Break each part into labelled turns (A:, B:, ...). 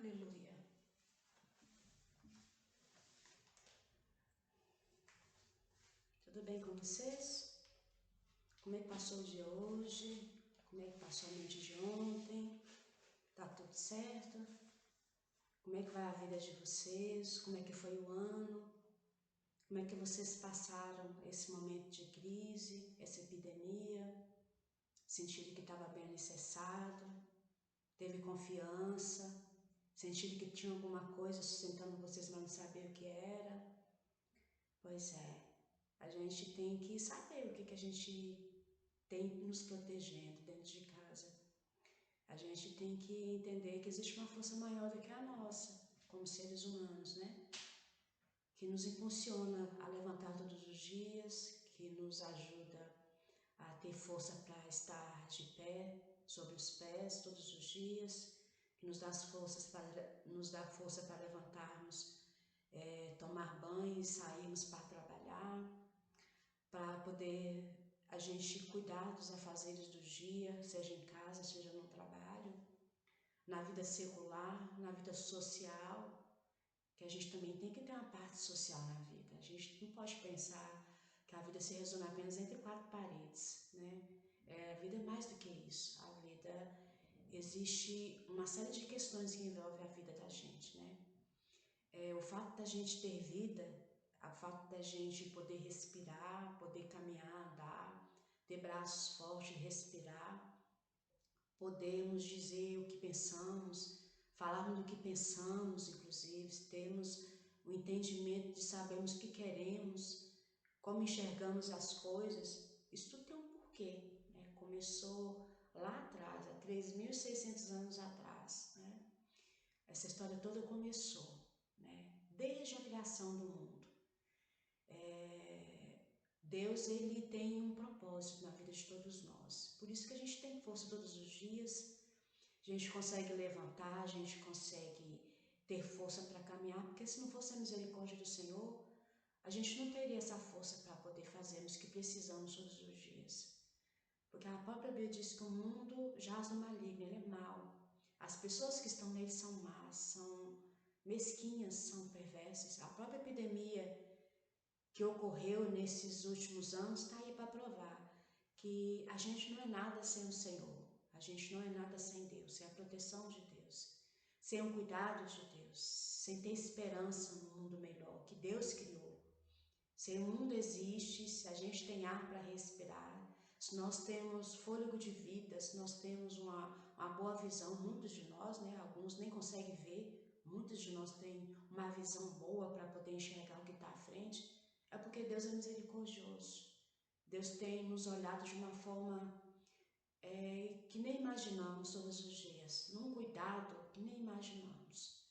A: Aleluia. Tudo bem com vocês? Como é que passou o dia hoje? Como é que passou a noite de ontem? Tá tudo certo? Como é que vai a vida de vocês? Como é que foi o ano? Como é que vocês passaram esse momento de crise, essa epidemia? Sentiram que estava bem alicerçado? Teve confiança? Sentiram que tinha alguma coisa sustentando vocês, mas não sabia o que era? Pois é, a gente tem que saber o que a gente tem nos protegendo dentro de casa. A gente tem que entender que existe uma força maior do que a nossa, como seres humanos, né? Que nos impulsiona a levantar todos os dias, que nos ajuda a ter força para estar de pé, sobre os pés todos os dias, que nos dá força para levantarmos, tomar banho e sairmos para trabalhar, para poder a gente cuidar dos afazeres do dia, seja em casa, seja no trabalho, na vida secular, na vida social, que a gente também tem que ter uma parte social na vida. A gente não pode pensar que a vida se resume apenas entre quatro paredes, né? A vida é mais do que isso. A vida, existe uma série de questões que envolvem a vida da gente, né? O fato da gente ter vida, o fato da gente poder respirar, poder caminhar, andar, ter braços fortes, respirar, podermos dizer o que pensamos, falarmos do que pensamos, inclusive, termos o entendimento de sabermos o que queremos, como enxergamos as coisas, isso tudo tem um porquê, né? Começou lá atrás, há 3.600 anos atrás, né? Essa história toda começou, né? Desde a criação do mundo. Deus, ele tem um propósito na vida de todos nós. Por isso que a gente tem força todos os dias, a gente consegue levantar, a gente consegue ter força para caminhar, porque se não fosse a misericórdia do Senhor, a gente não teria essa força para poder fazermos o que precisamos todos os dias. Porque a própria Bíblia diz que o mundo jaz no maligno, ele é mau. As pessoas que estão nele são más, são mesquinhas, são perversas. A própria epidemia que ocorreu nesses últimos anos está aí para provar que a gente não é nada sem o Senhor, a gente não é nada sem Deus, sem a proteção de Deus, sem o cuidado de Deus, sem ter esperança no mundo melhor que Deus criou. Se o mundo existe, se a gente tem ar para respirar, se nós temos fôlego de vida, se nós temos uma boa visão, muitos de nós, né, alguns nem conseguem ver, muitos de nós têm uma visão boa para poder enxergar o que está à frente, é porque Deus é misericordioso. Deus tem nos olhado de uma forma que nem imaginamos todos os dias, num cuidado que nem imaginamos.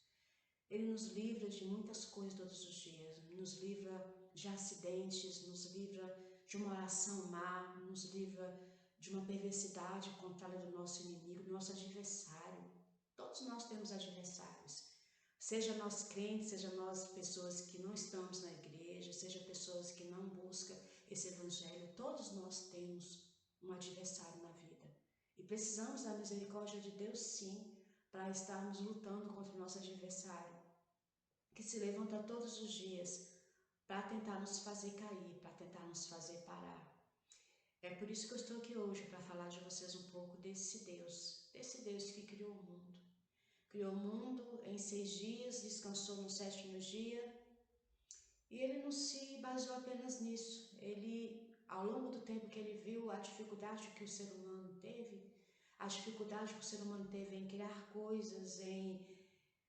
A: Ele nos livra de muitas coisas todos os dias, nos livra de acidentes, nos livra de uma oração má, nos livra de uma perversidade contrária do nosso inimigo, do nosso adversário. Todos nós temos adversários, seja nós crentes, seja nós pessoas que não estamos na igreja, seja pessoas que não buscam esse evangelho, todos nós temos um adversário na vida. E precisamos da misericórdia de Deus, sim, para estarmos lutando contra o nosso adversário, que se levanta todos os dias para tentar nos fazer cair, para tentar nos fazer parar. É por isso que eu estou aqui hoje, para falar de vocês um pouco desse Deus que criou o mundo. Criou o mundo em 6 dias, descansou no 7º dia, e ele não se baseou apenas nisso. Ele, ao longo do tempo que ele viu a dificuldade que o ser humano teve, a dificuldade que o ser humano teve em criar coisas, em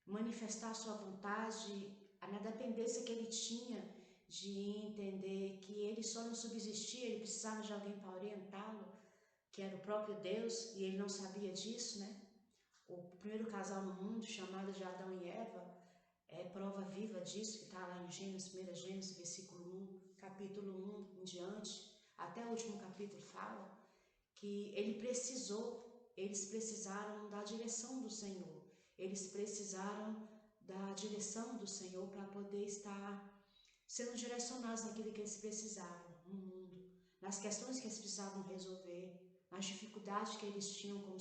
A: manifestar sua vontade, na dependência que ele tinha de entender que ele só não subsistia, ele precisava de alguém para orientá-lo, que era o próprio Deus, e ele não sabia disso, né? O primeiro casal no mundo, chamado de Adão e Eva, é prova viva disso, que está lá em Gênesis, 1 Gênesis, versículo 1, capítulo 1 em diante, até o último capítulo fala que eles precisaram da direção do Senhor, eles precisaram da direção do Senhor para poder estar sendo direcionados naquilo que eles precisavam no mundo, nas questões que eles precisavam resolver, nas dificuldades que eles tinham como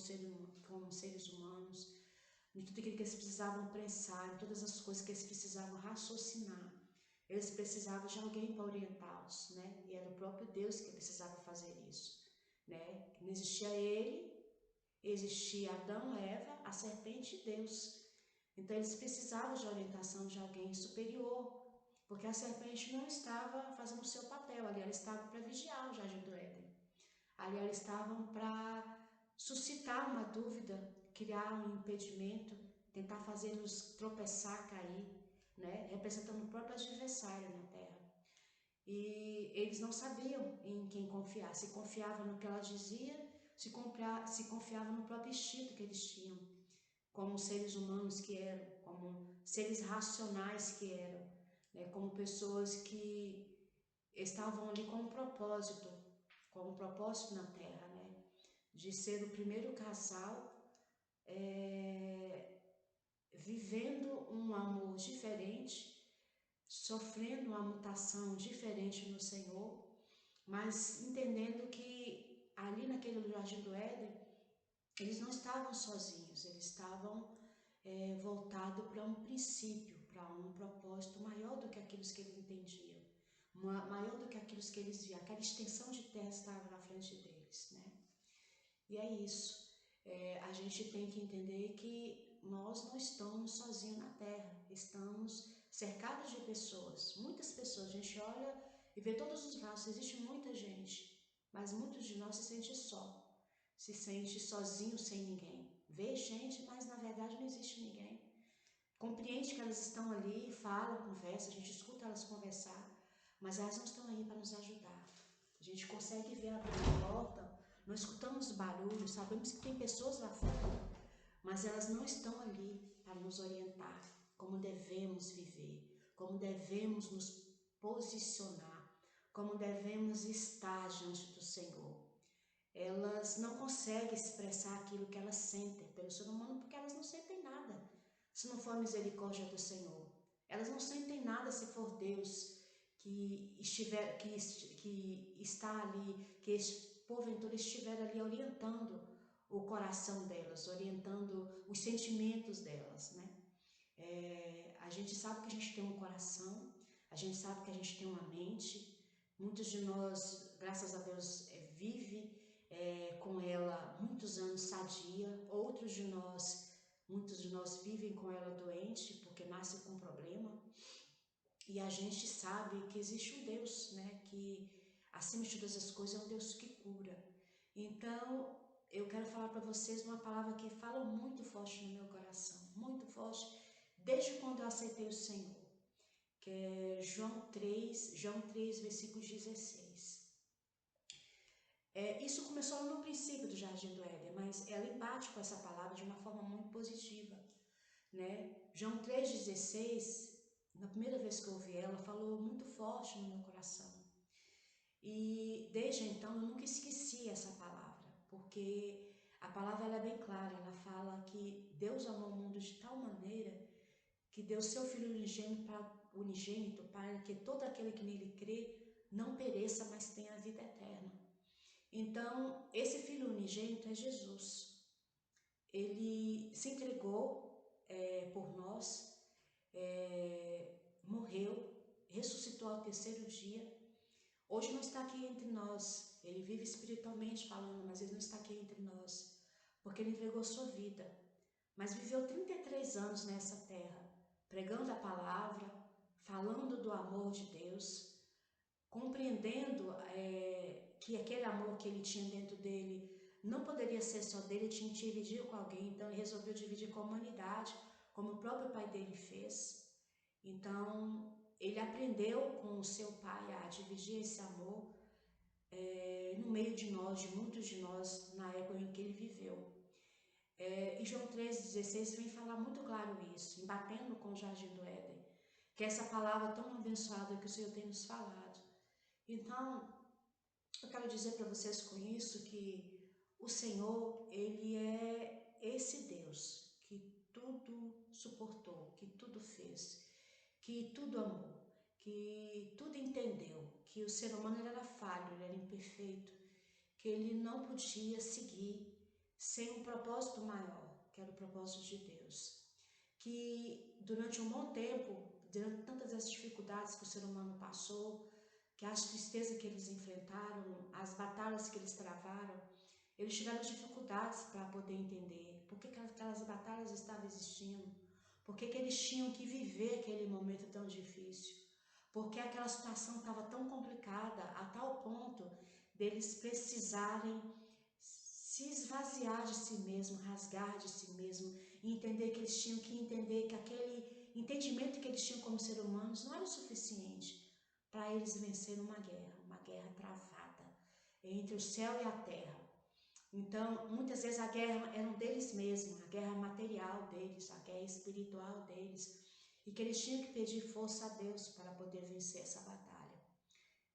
A: seres humanos, em tudo aquilo que eles precisavam pensar, em todas as coisas que eles precisavam raciocinar. Eles precisavam de alguém para orientá-los, né? E era o próprio Deus que precisava fazer isso, né? Não existia ele, existia Adão, Eva, a serpente e Deus. Então eles precisavam de orientação de alguém superior, porque a serpente não estava fazendo o seu papel, ali ela estava para vigiar o jardim do Éden. Ali elas estavam para suscitar uma dúvida, criar um impedimento, tentar fazê-los tropeçar, cair, né? Representando o próprio adversário na terra. E eles não sabiam em quem confiar, se confiavam no que ela dizia, se confiavam no próprio instinto que eles tinham, como seres humanos que eram, como seres racionais que eram, né? Como pessoas que estavam ali com um propósito na Terra, né? De ser o primeiro casal vivendo um amor diferente, sofrendo uma mutação diferente no Senhor, mas entendendo que ali naquele jardim do Éden, eles não estavam sozinhos, eles estavam voltados para um princípio, para um propósito maior do que aquilo que eles entendiam, maior do que aquilo que eles viam, aquela extensão de terra estava na frente deles, né? E é isso. A gente tem que entender que nós não estamos sozinhos na terra, estamos cercados de pessoas, muitas pessoas. A gente olha e vê todos os lados, existe muita gente, mas muitos de nós se sente só, se sente sozinho, sem ninguém. Vê gente, mas na verdade não existe ninguém. Compreende que elas estão ali, falam, conversam, a gente escuta elas conversar, mas elas não estão aí para nos ajudar. A gente consegue ver abrir a porta, não escutamos barulho, sabemos que tem pessoas lá fora, mas elas não estão ali para nos orientar como devemos viver, como devemos nos posicionar, como devemos estar diante do Senhor. Elas não conseguem expressar aquilo que elas sentem pelo ser humano porque elas não sentem nada, se não for a misericórdia do Senhor. Elas não sentem nada se for Deus que está ali, que porventura estiver ali orientando o coração delas, orientando os sentimentos delas, né? A gente sabe que a gente tem um coração, a gente sabe que a gente tem uma mente. Muitos de nós, graças a Deus, vive com ela muitos anos sadia. Muitos de nós vivem com ela doente porque nasce com problema. E a gente sabe que existe um Deus, né, que acima de todas as coisas é um Deus que cura. Então, eu quero falar para vocês uma palavra que fala muito forte no meu coração, muito forte, desde quando eu aceitei o Senhor, que é João 3, versículo 16. Isso começou no princípio do Jardim do Éden, mas ela embate com essa palavra de uma forma muito positiva, né? João 3,16, na primeira vez que eu ouvi ela, falou muito forte no meu coração. E desde então eu nunca esqueci essa palavra, porque a palavra ela é bem clara, ela fala que Deus amou o mundo de tal maneira que deu seu Filho unigênito para que todo aquele que nele crê não pereça, mas tenha a vida eterna. Então, esse Filho unigênito é Jesus. Ele se entregou por nós, morreu, ressuscitou ao terceiro dia. Hoje não está aqui entre nós. Ele vive espiritualmente falando, mas ele não está aqui entre nós, porque ele entregou sua vida. Mas viveu 33 anos nessa terra, pregando a palavra, falando do amor de Deus, compreendendo que aquele amor que ele tinha dentro dele não poderia ser só dele, tinha que dividir com alguém. Então ele resolveu dividir com a humanidade, como o próprio pai dele fez. Então ele aprendeu com o seu pai a dividir esse amor no meio de nós, de muitos de nós, na época em que ele viveu. E João 3,16 vem falar muito claro isso, embatendo com o Jardim do Éden, que é essa palavra tão abençoada que o Senhor tem nos falado. Então, eu quero dizer para vocês com isso que o Senhor, Ele é esse Deus que tudo suportou, que tudo fez, que tudo amou, que tudo entendeu, que o ser humano ele era falho, ele era imperfeito, que ele não podia seguir sem um propósito maior. que era o propósito de Deus. Que durante um bom tempo, durante tantas as dificuldades que o ser humano passou, que as tristezas que eles enfrentaram, as batalhas que eles travaram, eles tiveram dificuldades para poder entender por que aquelas batalhas estavam existindo, por que eles tinham que viver aquele momento tão difícil, porque aquela situação estava tão complicada a tal ponto deles precisarem se esvaziar de si mesmo, rasgar de si mesmo, e entender que eles tinham que entender que aquele entendimento que eles tinham como seres humanos não era o suficiente para eles vencerem uma guerra travada entre o céu e a terra. Então, muitas vezes a guerra era deles mesmos, a guerra material deles, a guerra espiritual deles, e que eles tinham que pedir força a Deus para poder vencer essa batalha.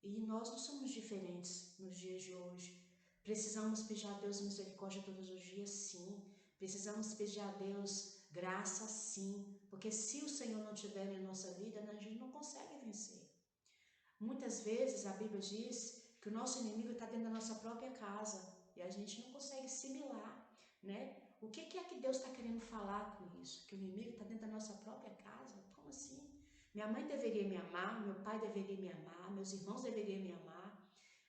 A: E nós não somos diferentes nos dias de hoje. Precisamos pedir a Deus misericórdia todos os dias, sim. Precisamos pedir a Deus graça, sim. Porque se o Senhor não estiver em nossa vida, a gente não consegue vencer. Muitas vezes a Bíblia diz que o nosso inimigo está dentro da nossa própria casa e a gente não consegue assimilar, né? O que é que Deus está querendo falar com isso? Que o inimigo está dentro da nossa própria casa? Como assim? Minha mãe deveria me amar, meu pai deveria me amar, meus irmãos deveriam me amar,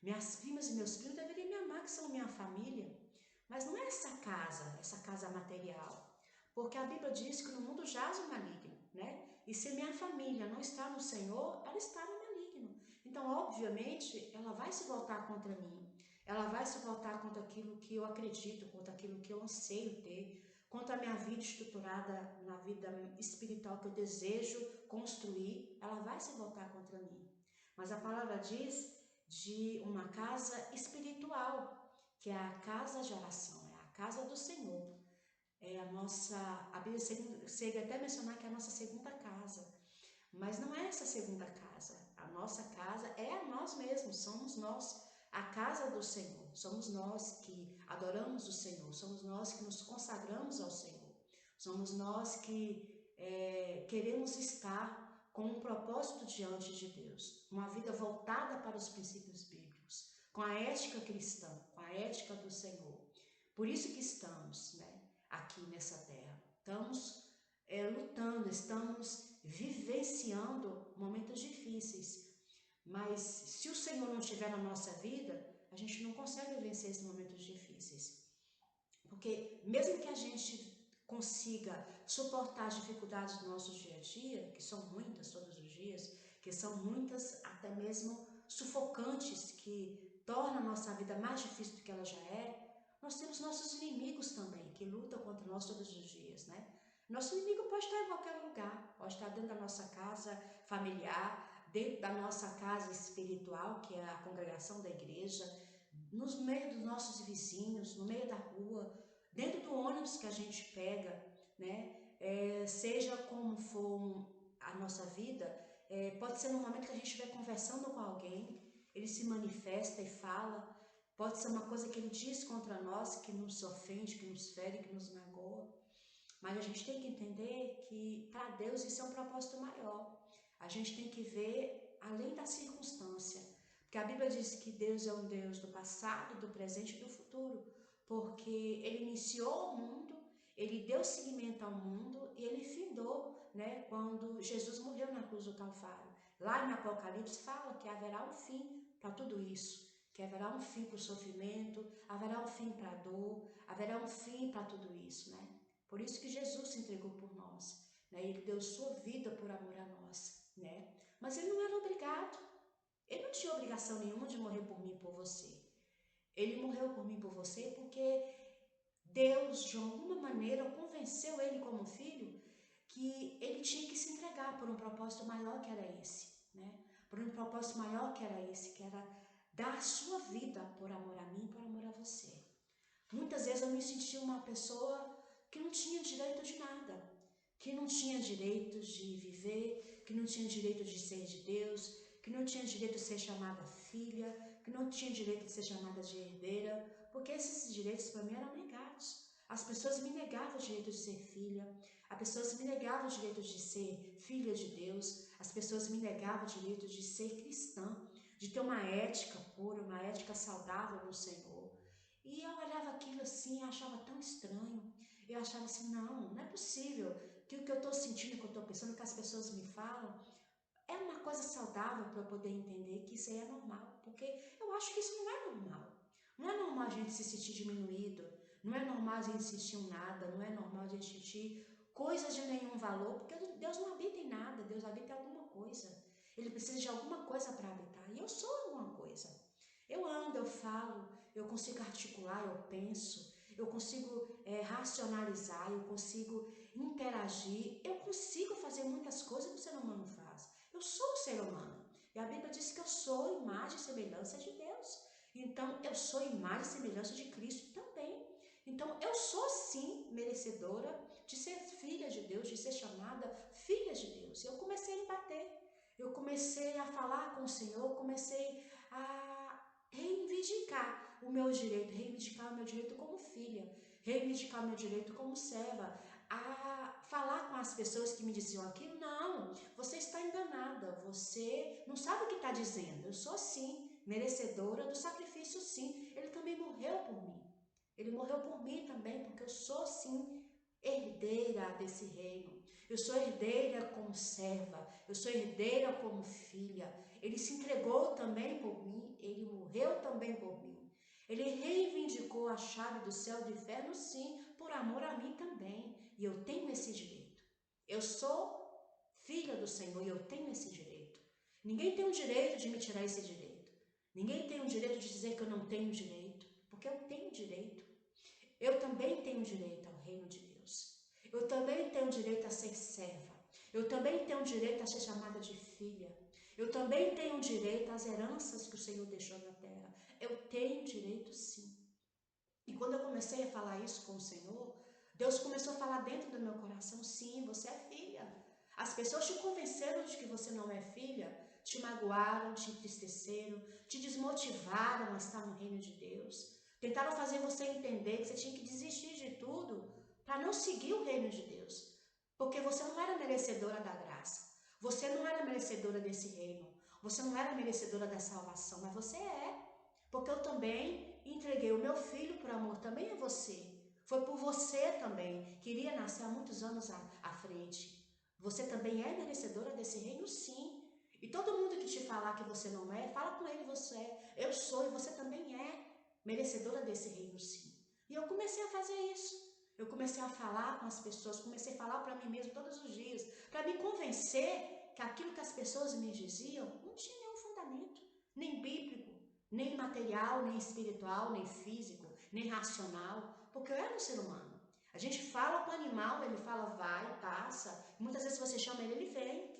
A: minhas primas e meus primos deveriam me amar, que são minha família. Mas não é essa casa material. Porque a Bíblia diz que no mundo jaz o maligno, né? E se minha família não está no Senhor, ela está no maligno. Então, obviamente, ela vai se voltar contra mim. Ela vai se voltar contra aquilo que eu acredito, contra aquilo que eu anseio ter, contra a minha vida estruturada na vida espiritual que eu desejo construir. Ela vai se voltar contra mim. Mas a palavra diz de uma casa espiritual, que é a casa de oração, é a casa do Senhor. É a Bíblia chega até a mencionar que é a nossa segunda casa. Mas não é essa segunda casa. A nossa casa é a nós mesmos, somos nós, a casa do Senhor. Somos nós que adoramos o Senhor, somos nós que nos consagramos ao Senhor. Somos nós que queremos estar com um propósito diante de Deus, uma vida voltada para os princípios bíblicos, com a ética cristã, com a ética do Senhor. Por isso que estamos, né, aqui nessa terra. Estamos lutando, estamos vivenciando momentos difíceis. Mas se o Senhor não estiver na nossa vida, a gente não consegue vencer esses momentos difíceis. Porque mesmo que a gente consiga suportar as dificuldades do nosso dia a dia, que são muitas todos os dias, que são muitas até mesmo sufocantes, que tornam a nossa vida mais difícil do que ela já é, nós temos nossos inimigos também, que lutam contra nós todos os dias, né? Nosso inimigo pode estar em qualquer lugar, pode estar dentro da nossa casa familiar, dentro da nossa casa espiritual, que é a congregação da igreja, no meio dos nossos vizinhos, no meio da rua, dentro do ônibus que a gente pega, né? Seja como for a nossa vida, pode ser no momento que a gente estiver conversando com alguém, ele se manifesta e fala, pode ser uma coisa que ele diz contra nós, que nos ofende, que nos fere, que nos magoa. Mas a gente tem que entender que para Deus isso é um propósito maior. A gente tem que ver além da circunstância. Porque a Bíblia diz que Deus é um Deus do passado, do presente e do futuro. Porque Ele iniciou o mundo, Ele deu seguimento ao mundo e Ele findou, né, quando Jesus morreu na cruz do Calvário. Lá em Apocalipse fala que haverá um fim para tudo isso. Que haverá um fim para o sofrimento, haverá um fim para a dor, haverá um fim para tudo isso, né? Por isso que Jesus se entregou por nós, né? Ele deu sua vida por amor a nós, né? Mas ele não era obrigado. Ele não tinha obrigação nenhuma de morrer por mim e por você. Ele morreu por mim e por você porque Deus, de alguma maneira, convenceu ele como filho que ele tinha que se entregar por um propósito maior que era esse, né? Por um propósito maior que era esse, que era dar a sua vida por amor a mim e por amor a você. Muitas vezes eu me senti uma pessoa que não tinha direito de nada, que não tinha direito de viver, que não tinha direito de ser de Deus, que não tinha direito de ser chamada filha, que não tinha direito de ser chamada de herdeira, porque esses direitos para mim eram negados. As pessoas me negavam o direito de ser filha, as pessoas me negavam o direito de ser filha de Deus, as pessoas me negavam o direito de ser cristã, de ter uma ética pura, uma ética saudável no Senhor. E eu olhava aquilo assim e achava tão estranho. eu achava assim, não é possível que o que eu estou sentindo, o que eu estou pensando, o que as pessoas me falam, é uma coisa saudável para eu poder entender que isso aí é normal, porque eu acho que isso não é normal. Não é normal a gente se sentir diminuído, não é normal a gente sentir um nada, não é normal a gente sentir coisas de nenhum valor, porque Deus não habita em nada, Deus habita em alguma coisa. Ele precisa de alguma coisa para habitar, e eu sou alguma coisa. Eu ando, eu falo, eu consigo articular, eu penso, eu consigo racionalizar, eu consigo interagir, eu consigo fazer muitas coisas que o ser humano faz. Eu sou um ser humano. E a Bíblia diz que eu sou imagem e semelhança de Deus. Então, eu sou imagem e semelhança de Cristo também. Então, eu sou sim merecedora de ser filha de Deus, de ser chamada filha de Deus. Eu comecei a bater. Eu comecei a falar com o Senhor, comecei a reivindicar o meu direito como filha, reivindicar o meu direito como serva, a falar com as pessoas que me diziam aquilo, não, você está enganada, você não sabe o que está dizendo, eu sou sim, merecedora do sacrifício sim, ele também morreu por mim, ele morreu por mim também, porque eu sou sim herdeira desse reino, eu sou herdeira como serva, eu sou herdeira como filha, ele se entregou também por mim, ele morreu também por mim, ele reivindicou a chave do céu e do inferno sim, por amor a mim também, e eu tenho esse direito, eu sou filha do Senhor e eu tenho esse direito, ninguém tem o direito de me tirar esse direito, ninguém tem o direito de dizer que eu não tenho direito, porque eu tenho direito. Eu também tenho direito ao reino de Deus. Eu também tenho direito a ser serva. Eu também tenho direito a ser chamada de filha. Eu também tenho direito às heranças que o Senhor deixou na terra. Eu tenho direito sim. E quando eu comecei a falar isso com o Senhor, Deus começou a falar dentro do meu coração, sim, você é filha. As pessoas te convenceram de que você não é filha, te magoaram, te entristeceram, te desmotivaram a estar no reino de Deus. Tentaram fazer você entender que você tinha que desistir de tudo para não seguir o reino de Deus. Porque você não era merecedora da graça. Você não era merecedora desse reino. Você não era merecedora da salvação, mas você é. Porque eu também entreguei o meu filho por amor também a você. Foi por você também, que iria nascer há muitos anos à frente. Você também é merecedora desse reino, sim. E todo mundo que te falar que você não é, fala com ele, você é. Eu sou e você também é merecedora desse reino, sim. E eu comecei a fazer isso. Eu comecei a falar com as pessoas, comecei a falar para mim mesmo todos os dias, para me convencer que aquilo que as pessoas me diziam não tinha nenhum fundamento, nem bíblico, nem material, nem espiritual, nem físico, nem racional, porque eu era um ser humano. A gente fala com o animal, ele fala vai, passa, muitas vezes você chama ele, ele vem.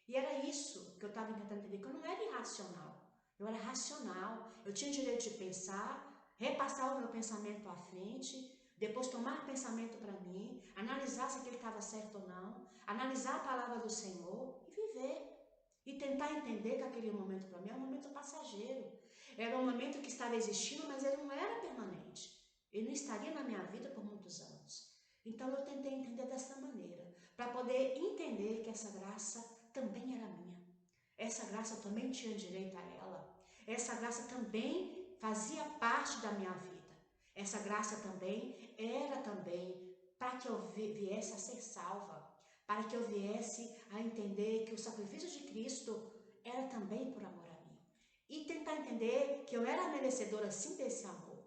A: E era isso que eu estava tentando entender, que eu não era irracional, eu era racional, eu tinha o direito de pensar, repassar o meu pensamento à frente, depois tomar pensamento para mim, analisar se aquele estava certo ou não, analisar a palavra do Senhor e viver. E tentar entender que aquele momento para mim é um momento passageiro. Era um momento que estava existindo, mas ele não era permanente. Ele não estaria na minha vida por muitos anos. Então eu tentei entender dessa maneira, para poder entender que essa graça também era minha. Essa graça eu também tinha direito a ela. Essa graça também fazia parte da minha vida. Essa graça também era também para que eu viesse a ser salva, para que eu viesse a entender que o sacrifício de Cristo era também por amor a mim. E tentar entender que eu era merecedora sim desse amor.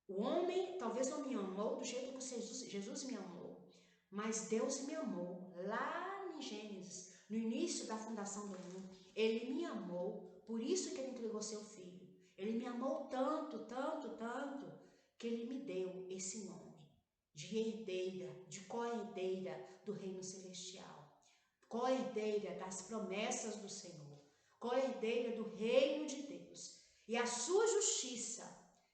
A: O homem talvez não me amou do jeito que Jesus me amou, mas Deus me amou lá em Gênesis, no início da fundação do mundo. Ele me amou, por isso que ele entregou seu filho. Ele me amou tanto, tanto, tanto, que ele me deu esse nome de herdeira, de co-herdeira do reino celestial, co-herdeira das promessas do Senhor, co-herdeira do reino de Deus. E a sua justiça,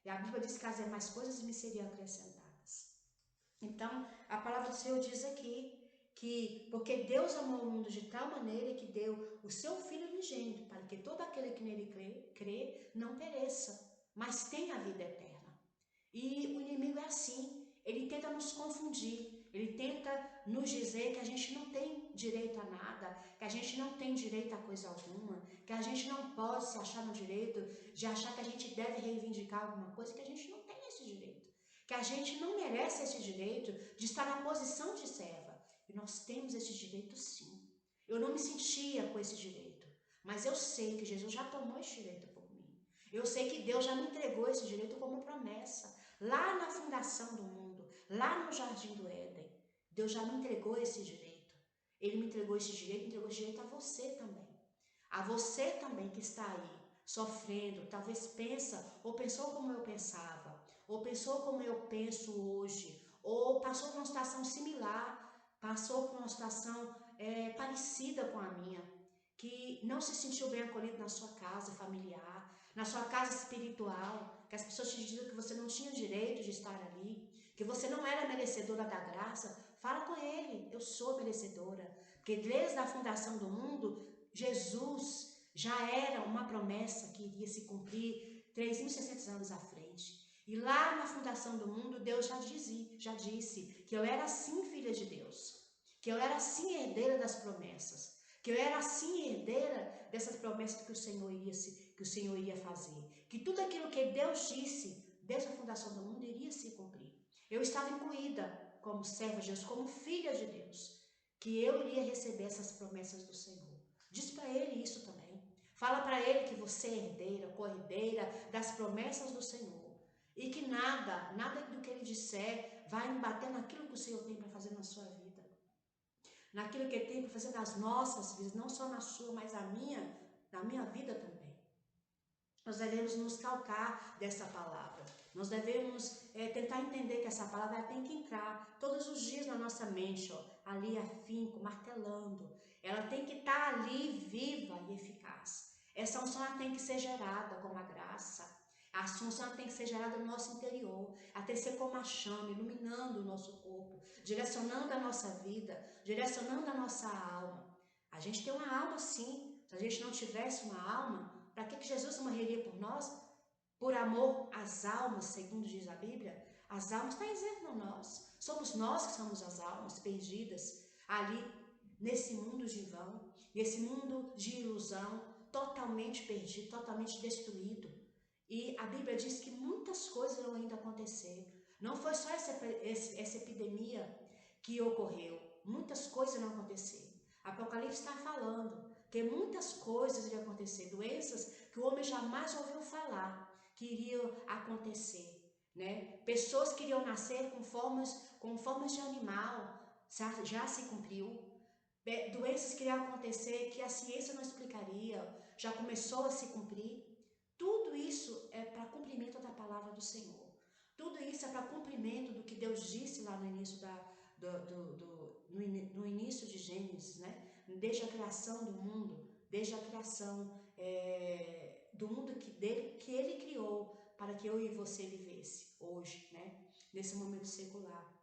A: e a Bíblia diz que as demais coisas me seriam acrescentadas. Então, a palavra do Senhor diz aqui que porque Deus amou o mundo de tal maneira que deu o seu Filho unigênito para que todo aquele que nele crê não pereça, mas tenha a vida eterna. E o inimigo é assim, ele tenta nos confundir, ele tenta nos dizer que a gente não tem direito a nada, que a gente não tem direito a coisa alguma, que a gente não pode se achar no direito de achar que a gente deve reivindicar alguma coisa, que a gente não tem esse direito. que a gente não merece esse direito de estar na posição de serva. E nós temos esse direito sim. Eu não me sentia com esse direito, mas eu sei que Jesus já tomou esse direito por mim. Eu sei que Deus já me entregou esse direito como promessa. Lá na fundação do mundo, lá no Jardim do Éden, Deus já me entregou esse direito. Ele me entregou esse direito, entregou esse direito a você também. A você também que está aí, sofrendo, talvez pensa, ou pensou como eu pensava, ou pensou como eu penso hoje, ou passou por uma situação similar, passou por uma situação parecida com a minha, que não se sentiu bem acolhido na sua casa familiar, na sua casa espiritual, que as pessoas te diziam que você não tinha direito de estar ali, que você não era merecedora da graça. Fala com ele, eu sou merecedora, porque desde a fundação do mundo, Jesus já era uma promessa que iria se cumprir 3.600 anos à frente. E lá na fundação do mundo, Deus já disse que eu era sim filha de Deus, que eu era sim herdeira das promessas, que eu era sim herdeira dessas promessas que o Senhor iria fazer, que tudo aquilo que Deus disse desde a fundação do mundo iria se cumprir. Eu estava incluída como serva de Deus, como filha de Deus, que eu iria receber essas promessas do Senhor. Diz para ele isso também. Fala para ele que você é herdeira, co-herdeira das promessas do Senhor. E que nada do que ele disser vai embater naquilo que o Senhor tem para fazer na sua vida. Naquilo que ele tem para fazer nas nossas vidas, não só na sua, mas na minha vida também. Nós devemos nos calcar dessa palavra. Nós devemos tentar entender que essa palavra tem que entrar todos os dias na nossa mente, ó, ali afinco, martelando. Ela tem que estar ali viva e eficaz. Essa unção tem que ser gerada como a graça. A unção tem que ser gerada no nosso interior, até ser como a chama, iluminando o nosso corpo, direcionando a nossa vida, direcionando a nossa alma. A gente tem uma alma sim. Se a gente não tivesse uma alma, para que Jesus morreria por nós? Por amor às almas, segundo diz a Bíblia. As almas estão dizendo a nós. Somos nós que somos as almas perdidas ali nesse mundo de vão, nesse mundo de ilusão, totalmente perdido, totalmente destruído. E a Bíblia diz que muitas coisas vão ainda acontecer. Não foi só essa epidemia que ocorreu. Muitas coisas vão acontecer. Apocalipse está falando que muitas coisas iriam acontecer. Doenças que o homem jamais ouviu falar que iriam acontecer. Né? Pessoas que iriam nascer com formas de animal. Já se cumpriu. Doenças que iriam acontecer que a ciência não explicaria. Já começou a se cumprir. Tudo isso é para cumprimento da palavra do Senhor. Tudo isso é para cumprimento do que Deus disse lá no início no início de Gênesis, né? Desde a criação do mundo, desde a criação do mundo que Ele criou para que eu e você vivesse hoje, né? Nesse momento secular.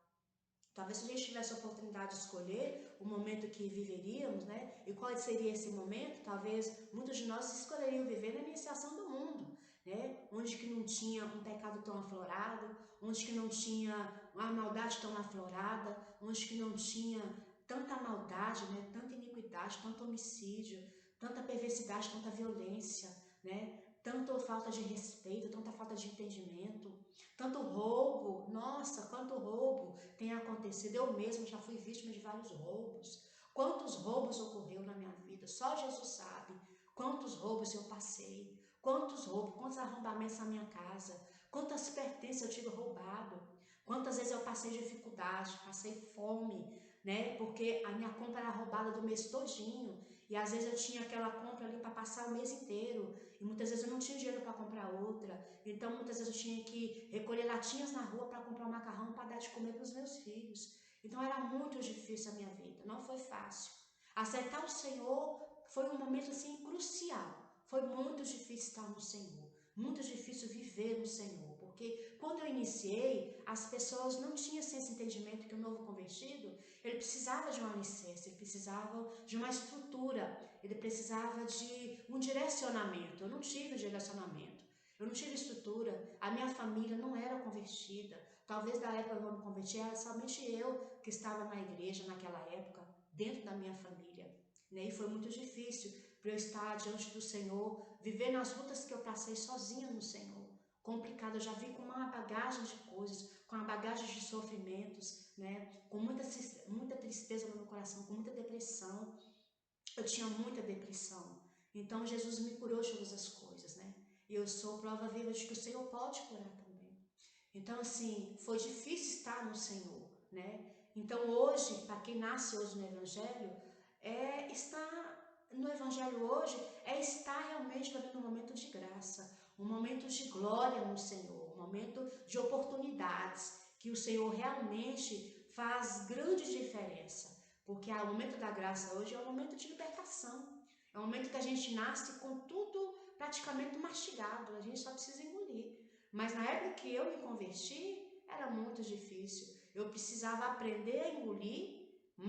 A: Talvez se a gente tivesse a oportunidade de escolher o momento que viveríamos, né? E qual seria esse momento? Talvez muitos de nós escolheriam viver na iniciação do mundo, né? Onde que não tinha um pecado tão aflorado, onde que não tinha uma maldade tão aflorada, onde que não tinha tanta maldade, né? Tanta iniquidade, tanto homicídio, tanta perversidade, tanta violência, né? Tanta falta de respeito, tanta falta de entendimento, tanto roubo. Nossa, quanto roubo tem acontecido. Eu mesma já fui vítima de vários roubos. Quantos roubos ocorreu na minha vida? Só Jesus sabe quantos roubos eu passei. Quantos roubos, quantos arrombamentos na minha casa. Quantas pertences eu tive roubado. Quantas vezes eu passei dificuldade, passei fome, né? Porque a minha compra era roubada do mês todinho. E às vezes eu tinha aquela compra ali para passar o mês inteiro. E muitas vezes eu não tinha dinheiro para comprar outra. Então muitas vezes eu tinha que recolher latinhas na rua para comprar um macarrão para dar de comer para os meus filhos. Então era muito difícil a minha vida, não foi fácil. Aceitar o Senhor foi um momento assim crucial. Foi muito difícil estar no Senhor. Muito difícil viver no Senhor. Porque quando eu iniciei, as pessoas não tinham esse entendimento que o novo convertido, ele precisava de um alicerce, ele precisava de uma estrutura, ele precisava de um direcionamento. Eu não tive direcionamento, eu não tive estrutura, a minha família não era convertida. Talvez da época que eu me converti, era somente eu que estava na igreja naquela época, dentro da minha família. Né? E foi muito difícil para eu estar diante do Senhor, viver nas lutas que eu passei sozinha no Senhor, complicada, eu já vim com uma bagagem de coisas, com uma bagagem de sofrimentos, né? Com muita tristeza no meu coração, com muita depressão. Eu tinha muita depressão. Então Jesus me curou de todas as coisas, né? E eu sou prova viva de que o Senhor pode curar também. Então, assim, foi difícil estar no Senhor, né? Então, hoje, para quem nasce hoje no Evangelho, estar no Evangelho hoje é estar realmente vivendo um momento de graça, um momento de glória no Senhor, um momento de oportunidades, que o Senhor realmente faz grande diferença. Porque o momento da graça hoje é um momento de libertação. É um momento que a gente nasce com tudo praticamente mastigado, a gente só precisa engolir. Mas na época que eu me converti, era muito difícil. Eu precisava aprender a engolir,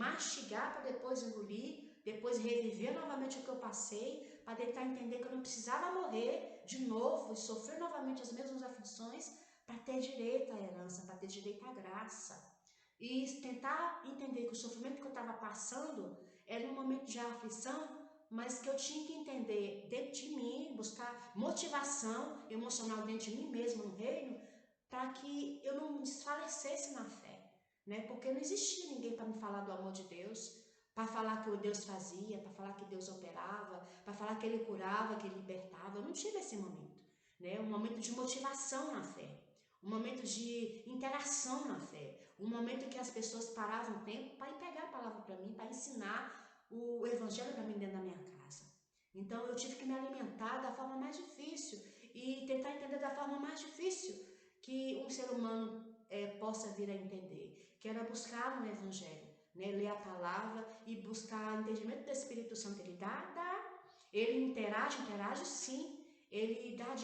A: mastigar para depois engolir, depois reviver novamente o que eu passei, para tentar entender que eu não precisava morrer de novo e sofrer novamente as mesmas aflições para ter direito à herança, para ter direito à graça. E tentar entender que o sofrimento que eu estava passando era um momento de aflição, mas que eu tinha que entender dentro de mim, buscar motivação emocional dentro de mim mesmo no reino, para que eu não desfalecesse na fé, né? Porque não existia ninguém para me falar do amor de Deus, para falar que o Deus fazia, para falar que Deus operava, para falar que Ele curava, que Ele libertava. Eu não tive esse momento, né? Um momento de motivação na fé, um momento de interação na fé, um momento em que as pessoas paravam o tempo para ir pegar a palavra para mim, para ensinar o evangelho para mim dentro da minha casa. Então eu tive que me alimentar da forma mais difícil e tentar entender da forma mais difícil que um ser humano possa vir a entender, que era buscar no evangelho, né? Ler a palavra e buscar entendimento do Espírito Santo. Ele dá, ele interage sim, ele dá a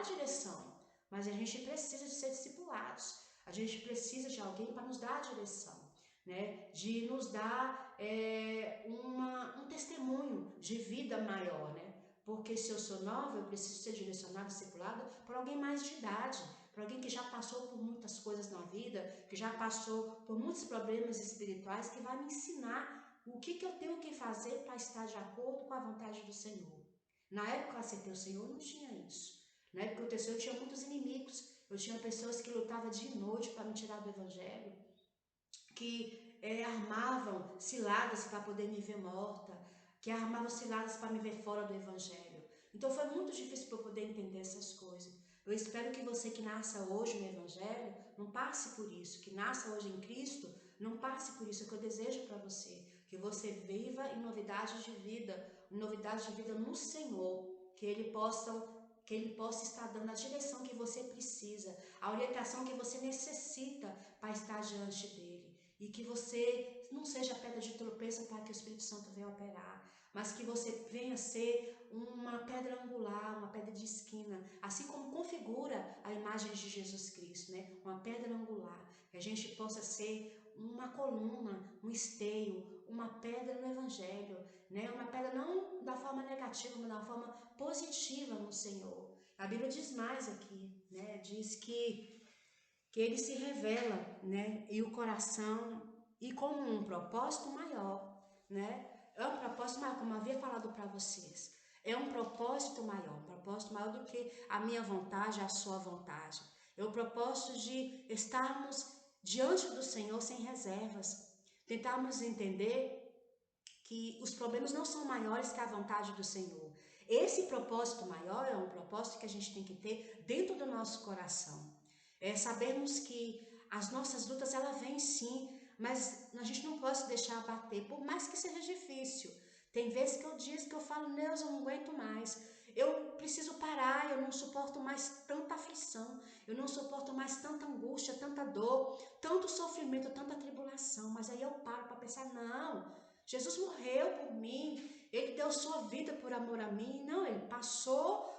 A: direção, mas a gente precisa de ser discipulados, a gente precisa de alguém para nos dar a direção, né? De nos dar um testemunho de vida maior, né? Porque se eu sou nova, eu preciso ser direcionada, discipulada por alguém mais de idade, por alguém que já passou por muitas coisas na vida, que já passou por muitos problemas espirituais, que vai me ensinar o que eu tenho que fazer para estar de acordo com a vontade do Senhor. Na época que eu aceitei o Senhor, não tinha isso. Na época que eu aceitei, eu tinha muitos inimigos, eu tinha pessoas que lutavam dia e noite para me tirar do Evangelho, que armavam ciladas para poder me ver morta, que armavam ciladas para me ver fora do Evangelho. Então foi muito difícil para eu poder entender essas coisas. Eu espero que você que nasça hoje no Evangelho não passe por isso, que nasça hoje em Cristo, não passe por isso. É o que eu desejo para você, que você viva em novidade de vida no Senhor, que Ele possa estar dando a direção que você precisa, a orientação que você necessita para estar diante dele. E que você não seja pedra de tropeço para que o Espírito Santo venha operar, mas que você venha ser uma pedra angular, uma pedra de esquina, assim como configura a imagem de Jesus Cristo, né? Uma pedra angular, que a gente possa ser uma coluna, um esteio, uma pedra no Evangelho, né? Uma pedra não da forma negativa, mas da forma positiva no Senhor. A Bíblia diz mais aqui, né? Diz que ele se revela, né? E o coração, e como um propósito maior, né? É um propósito maior, como eu havia falado para vocês. É um propósito maior do que a minha vontade, a sua vontade. É o propósito de estarmos diante do Senhor sem reservas. Tentarmos entender que os problemas não são maiores que a vontade do Senhor. Esse propósito maior é um propósito que a gente tem que ter dentro do nosso coração. Sabermos que as nossas lutas, elas vêm sim, mas a gente não pode se deixar abater, por mais que seja difícil. Tem vezes que eu digo, que eu falo, Deus, eu não aguento mais. Eu preciso parar, eu não suporto mais tanta aflição, eu não suporto mais tanta angústia, tanta dor, tanto sofrimento, tanta tribulação. Mas aí eu paro para pensar, não, Jesus morreu por mim, Ele deu sua vida por amor a mim. Não, Ele passou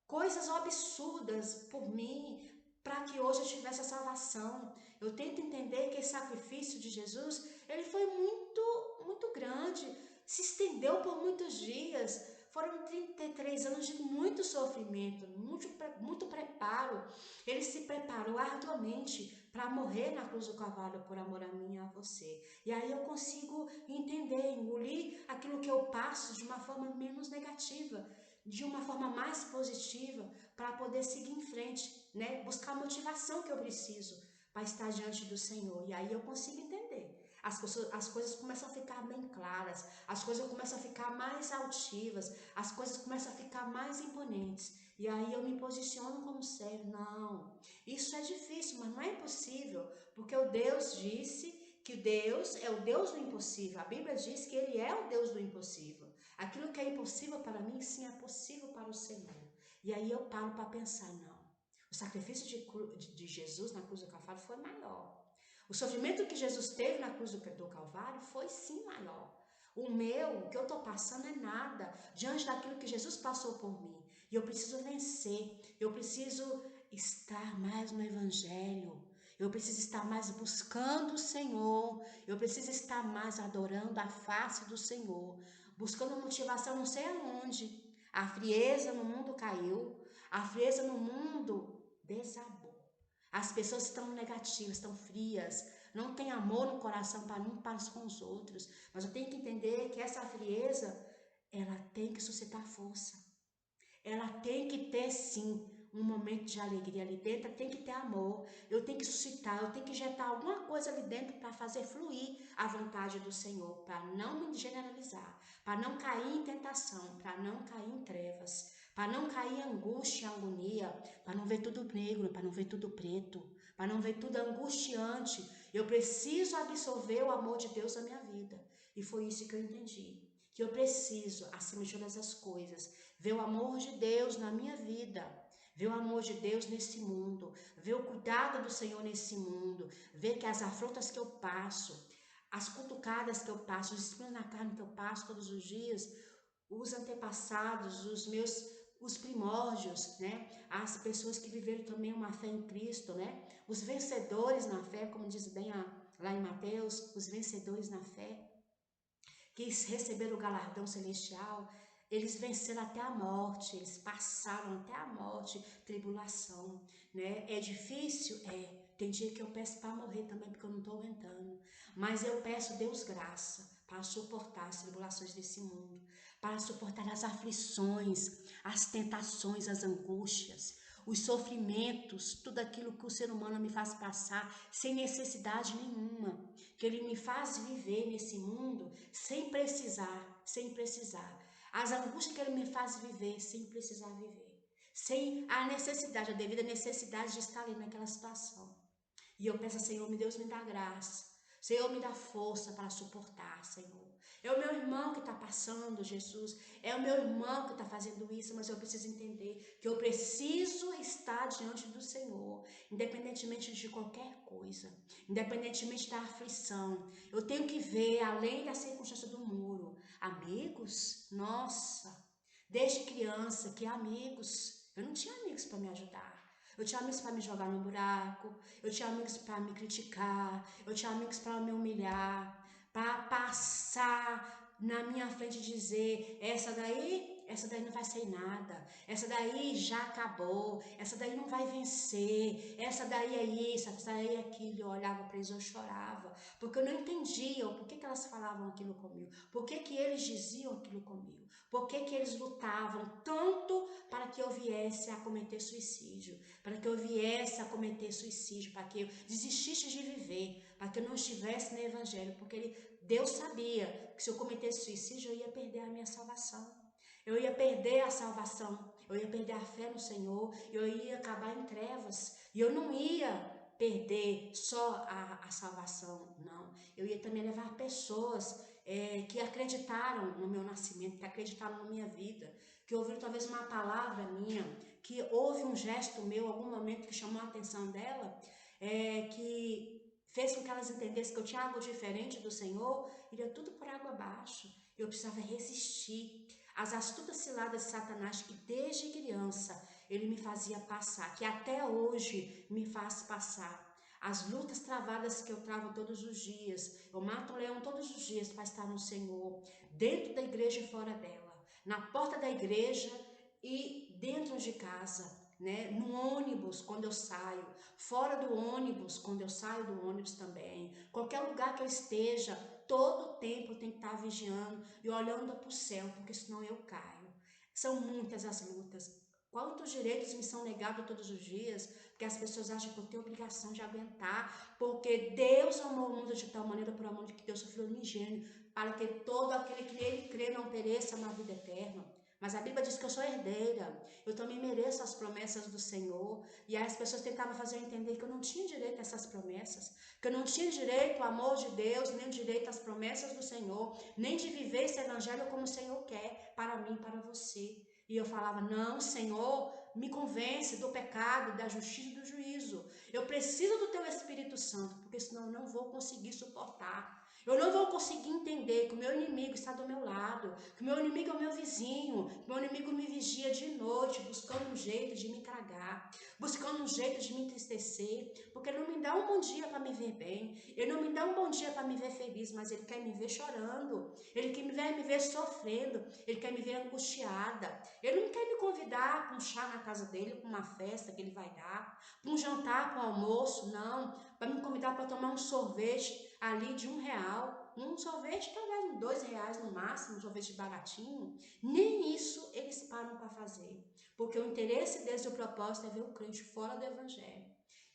A: coisas absurdas por mim, para que hoje eu tivesse a salvação. Eu tento entender que esse sacrifício de Jesus, ele foi muito grande, se estendeu por muitos dias, foram 33 anos de muito sofrimento, muito preparo. Ele se preparou arduamente para morrer na cruz do Calvário por amor a mim e a você. E aí eu consigo entender, engolir aquilo que eu passo de uma forma menos negativa, de uma forma mais positiva para poder seguir em frente, né? Buscar a motivação que eu preciso para estar diante do Senhor. E aí eu consigo entender. As coisas começam a ficar bem claras, as coisas começam a ficar mais altivas, as coisas começam a ficar mais imponentes. E aí eu me posiciono como servo. Não, isso é difícil, mas não é impossível, porque o Deus disse que Deus é o Deus do impossível. A Bíblia diz que Ele é o Deus do impossível. Aquilo que é impossível para mim, sim, é possível para o Senhor. E aí eu paro para pensar, não. O sacrifício de Jesus na cruz do Calvário foi maior. O sofrimento que Jesus teve na cruz do Calvário foi sim maior. O que eu estou passando é nada diante daquilo que Jesus passou por mim. E eu preciso vencer, eu preciso estar mais no Evangelho. Eu preciso estar mais buscando o Senhor. Eu preciso estar mais adorando a face do Senhor. Buscando motivação não sei aonde. A frieza no mundo caiu. A frieza no mundo desabou. As pessoas estão negativas, estão frias. Não tem amor no coração para um para com os outros. Mas eu tenho que entender que essa frieza, ela tem que suscitar força. Ela tem que ter, sim, um momento de alegria ali dentro, tem que ter amor. Eu tenho que suscitar, eu tenho que injetar alguma coisa ali dentro para fazer fluir a vontade do Senhor, para não me generalizar, para não cair em tentação, para não cair em trevas, para não cair em angústia, agonia, para não ver tudo negro, para não ver tudo preto, para não ver tudo angustiante. Eu preciso absorver o amor de Deus na minha vida. E foi isso que eu entendi. Que eu preciso, acima de todas as coisas, ver o amor de Deus na minha vida, ver o amor de Deus nesse mundo, ver o cuidado do Senhor nesse mundo, ver que as afrontas que eu passo, as cutucadas que eu passo, os espinhos na carne que eu passo todos os dias, os antepassados, os primórdios, né? As pessoas que viveram também uma fé em Cristo, né? Os vencedores na fé, como diz bem lá em Mateus, os vencedores na fé, que receberam o galardão celestial, eles venceram até a morte, eles passaram até a morte, tribulação, né? É difícil? É. Tem dia que eu peço para morrer também, porque eu não estou aguentando. Mas eu peço Deus graça para suportar as tribulações desse mundo, para suportar as aflições, as tentações, as angústias, os sofrimentos, tudo aquilo que o ser humano me faz passar sem necessidade nenhuma, que ele me faz viver nesse mundo sem precisar, sem precisar. As angústias que ele me faz viver sem precisar viver. Sem a necessidade, a devida necessidade de estar ali naquela situação. E eu peço, Senhor, Deus me dá graça. Senhor, me dá força para suportar, Senhor. É o meu irmão que está passando, Jesus. É o meu irmão que está fazendo isso, mas eu preciso entender que eu preciso estar diante do Senhor, independentemente de qualquer coisa, independentemente da aflição. Eu tenho que ver além da circunstância do muro. Amigos, nossa, desde criança, que amigos. Eu não tinha amigos para me ajudar. Eu tinha amigos para me jogar no buraco, eu tinha amigos para me criticar, eu tinha amigos para me humilhar, para passar na minha frente e dizer: essa daí não vai ser nada, essa daí já acabou, essa daí não vai vencer, essa daí é isso, essa daí é aquilo. Eu olhava para eles, eu chorava, porque eu não entendia por que elas falavam aquilo comigo, por que eles diziam aquilo comigo, por que eles lutavam tanto para que eu viesse a cometer suicídio, para que eu viesse a cometer suicídio, para que eu desistisse de viver, para que eu não estivesse no Evangelho, porque Deus sabia que se eu cometesse suicídio eu ia perder a minha salvação, eu ia perder a salvação, eu ia perder a fé no Senhor, eu ia acabar em trevas, e eu não ia perder só a salvação, não, eu ia também levar pessoas que acreditaram no meu nascimento, que acreditaram na minha vida, que ouviram talvez uma palavra minha, que houve um gesto meu, algum momento que chamou a atenção dela, que fez com que elas entendessem que eu tinha algo diferente do Senhor, e deu tudo por água abaixo. Eu precisava resistir às astutas ciladas de Satanás, que desde criança ele me fazia passar, que até hoje me faz passar. As lutas travadas que eu travo todos os dias, eu mato um leão todos os dias para estar no Senhor, dentro da igreja e fora dela, na porta da igreja e dentro de casa, né? No ônibus quando eu saio, fora do ônibus quando eu saio do ônibus também, qualquer lugar que eu esteja, todo o tempo eu tenho que estar vigiando e olhando para o céu, porque senão eu caio. São muitas as lutas. Quantos direitos me são negados todos os dias, porque as pessoas acham que eu tenho obrigação de aguentar, porque Deus amou o mundo de tal maneira, por amor de que Deus sofreu unigênito, para que todo aquele que nele crê não pereça na vida eterna. Mas a Bíblia diz que eu sou herdeira, eu também mereço as promessas do Senhor. E aí as pessoas tentavam fazer eu entender que eu não tinha direito a essas promessas, que eu não tinha direito ao amor de Deus, nem direito às promessas do Senhor, nem de viver esse evangelho como o Senhor quer para mim, para você. E eu falava, não, Senhor, me convence do pecado, da justiça e do juízo. Eu preciso do teu Espírito Santo, porque senão eu não vou conseguir suportar. Eu não vou conseguir entender que o meu inimigo está do meu lado, que o meu inimigo é o meu vizinho, que o meu inimigo me vigia de noite, buscando um jeito de me tragar, buscando um jeito de me entristecer, porque ele não me dá um bom dia para me ver bem, ele não me dá um bom dia para me ver feliz, mas ele quer me ver chorando, ele quer me ver sofrendo, ele quer me ver angustiada, ele não quer me convidar para um chá na casa dele, para uma festa que ele vai dar, para um jantar, para um almoço, não, para me convidar para tomar um sorvete ali de R$1, um sorvete talvez R$2 no máximo, um sorvete baratinho, nem isso eles param para fazer, porque o interesse deles e o propósito é ver o crente fora do evangelho.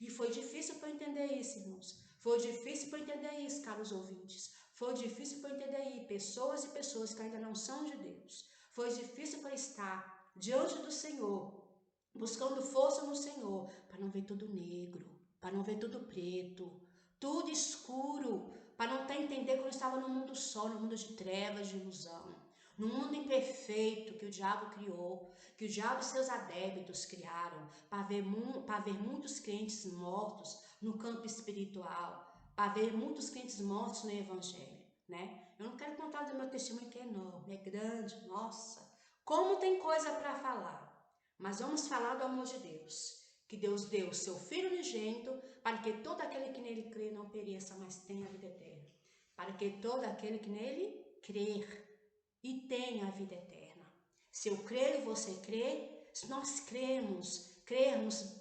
A: E foi difícil para eu entender isso, irmãos. Foi difícil para eu entender isso, caros ouvintes. Foi difícil para eu entender isso, pessoas e pessoas que ainda não são de Deus. Foi difícil para estar diante do Senhor, buscando força no Senhor, para não ver tudo negro, para não ver tudo preto, tudo escuro, para não entender que eu estava no mundo só, no mundo de trevas, de ilusão, no mundo imperfeito que o diabo criou, que o diabo e seus adébitos criaram, para ver muitos crentes mortos no campo espiritual, para ver muitos crentes mortos no evangelho, né? Eu não quero contar do meu testemunho que é enorme, é grande, nossa, como tem coisa para falar, mas vamos falar do amor de Deus, que Deus deu o seu Filho unigênito para que todo aquele que nele crê não pereça, mas tenha a vida eterna. Para que todo aquele que nele crer e tenha a vida eterna. Se eu creio, você crê, se nós crermos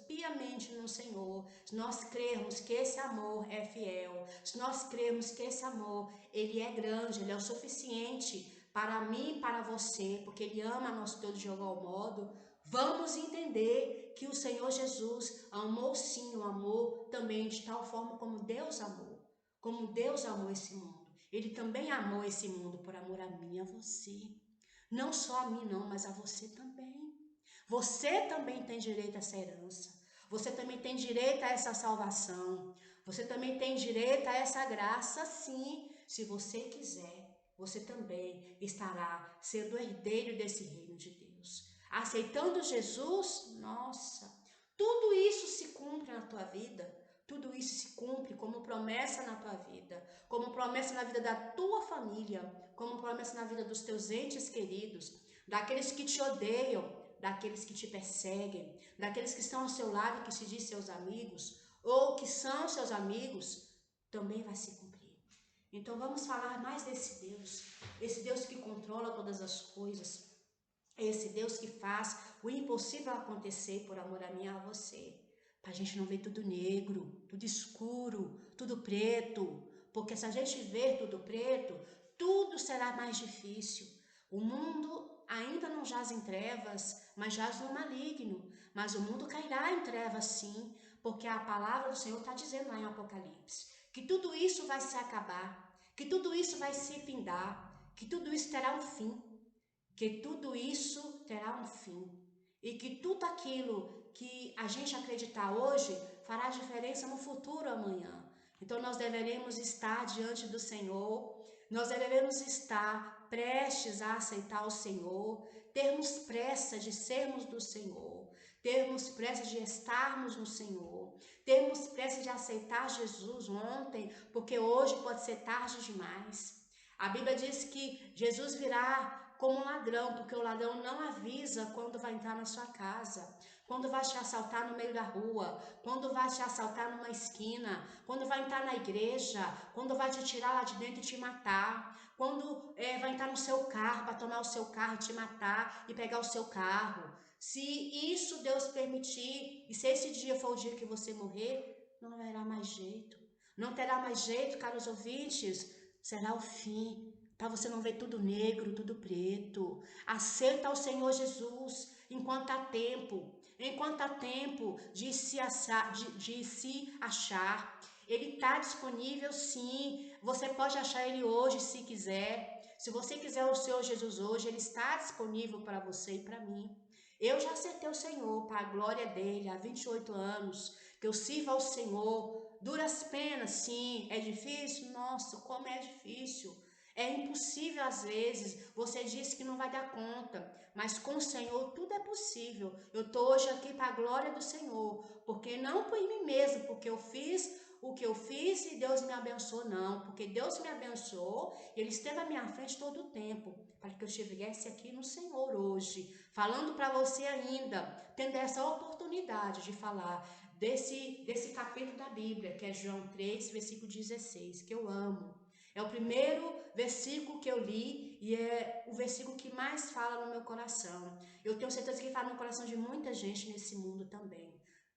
A: piamente no Senhor, se nós crermos que esse amor é fiel, se nós crermos que esse amor, ele é grande, ele é o suficiente para mim e para você, porque ele ama nós todos de igual modo, vamos entender que o Senhor Jesus amou sim o amor também de tal forma como Deus amou. Como Deus amou esse mundo. Ele também amou esse mundo por amor a mim e a você. Não só a mim não, mas a você também. Você também tem direito a essa herança. Você também tem direito a essa salvação. Você também tem direito a essa graça, sim. Se você quiser, você também estará sendo herdeiro desse reino de Deus. Aceitando Jesus, nossa, tudo isso se cumpre na tua vida. Tudo isso se cumpre como promessa na tua vida, como promessa na vida da tua família, como promessa na vida dos teus entes queridos, daqueles que te odeiam, daqueles que te perseguem, daqueles que estão ao seu lado e que se diz seus amigos, ou que são seus amigos, também vai se cumprir. Então vamos falar mais desse Deus, esse Deus que controla todas as coisas, esse Deus que faz o impossível acontecer por amor a mim e a você. Para a gente não ver tudo negro, tudo escuro, tudo preto. Porque se a gente ver tudo preto, tudo será mais difícil. O mundo ainda não jaz em trevas, mas jaz no maligno. Mas o mundo cairá em trevas sim, porque a palavra do Senhor está dizendo lá em Apocalipse, que tudo isso vai se acabar, que tudo isso vai se findar, que tudo isso terá um fim. Que tudo isso terá um fim e que tudo aquilo que a gente acreditar hoje fará diferença no futuro amanhã. Então nós deveremos estar diante do Senhor, nós deveremos estar prestes a aceitar o Senhor, termos pressa de sermos do Senhor, termos pressa de estarmos no Senhor, termos pressa de aceitar Jesus ontem, porque hoje pode ser tarde demais. A Bíblia diz que Jesus virá como um ladrão, porque o ladrão não avisa quando vai entrar na sua casa, quando vai te assaltar no meio da rua, quando vai te assaltar numa esquina, quando vai entrar na igreja, quando vai te tirar lá de dentro e te matar, quando vai entrar no seu carro para tomar o seu carro e te matar e pegar o seu carro. Se isso Deus permitir, e se esse dia for o dia que você morrer, não haverá mais jeito. Não terá mais jeito, caros ouvintes, será o fim. para você não ver tudo negro, tudo preto. Aceita o Senhor Jesus enquanto há tempo. Enquanto há tempo de se achar. Ele está disponível, sim. Você pode achar ele hoje se quiser. Se você quiser o Senhor Jesus hoje, ele está disponível para você e para mim. Eu já aceitei o Senhor para a glória dele há 28 anos, que eu sirvo ao Senhor. Duras penas, sim. É difícil? Nossa, como é difícil. É impossível às vezes. Você disse que não vai dar conta, mas com o Senhor tudo é possível. Eu estou hoje aqui para a glória do Senhor, porque não por mim mesmo, porque eu fiz o que eu fiz e Deus me abençoou, não. Porque Deus me abençoou e Ele esteve à minha frente todo o tempo, para que eu estivesse aqui no Senhor hoje, falando para você ainda, tendo essa oportunidade de falar desse capítulo da Bíblia, que é João 3, versículo 16, que eu amo. É o primeiro versículo que eu li e é o versículo que mais fala no meu coração. Eu tenho certeza que fala no coração de muita gente nesse mundo também.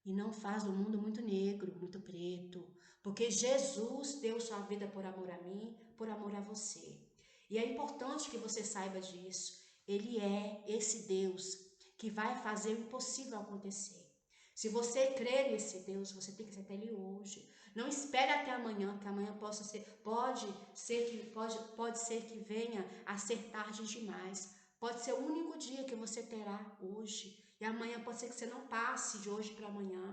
A: E não faz do mundo muito negro, muito preto. Porque Jesus deu sua vida por amor a mim, por amor a você. E é importante que você saiba disso. Ele é esse Deus que vai fazer o impossível acontecer. Se você crê nesse Deus, você tem que aceitar Ele hoje. Não espere até amanhã, que amanhã pode ser que venha a ser tarde demais. Pode ser o único dia que você terá hoje. E amanhã pode ser que você não passe de hoje para amanhã.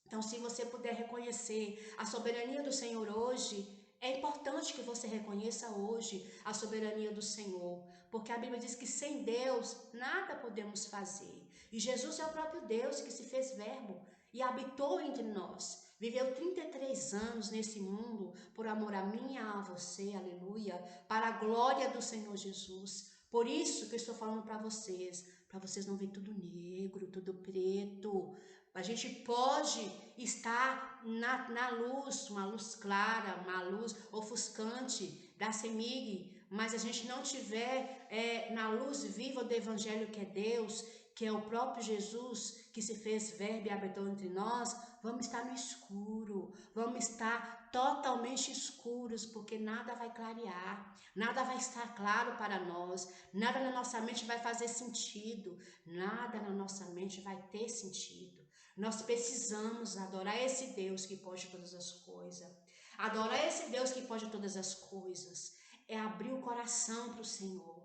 A: Então, se você puder reconhecer a soberania do Senhor hoje, é importante que você reconheça hoje a soberania do Senhor, porque a Bíblia diz que sem Deus nada podemos fazer. E Jesus é o próprio Deus que se fez verbo e habitou entre nós. Viveu 33 anos nesse mundo por amor a mim e a você, aleluia, para a glória do Senhor Jesus. Por isso que eu estou falando para vocês não ver tudo negro, tudo preto. A gente pode estar na luz, uma luz clara, uma luz ofuscante da CEMIG, mas a gente não tiver na luz viva do Evangelho que é Deus, que é o próprio Jesus que se fez verbo e habitou entre nós, vamos estar no escuro, vamos estar totalmente escuros, porque nada vai clarear, nada vai estar claro para nós, nada na nossa mente vai fazer sentido, nada na nossa mente vai ter sentido. Nós precisamos adorar esse Deus que pode todas as coisas. Adorar esse Deus que pode todas as coisas é abrir o coração para o Senhor.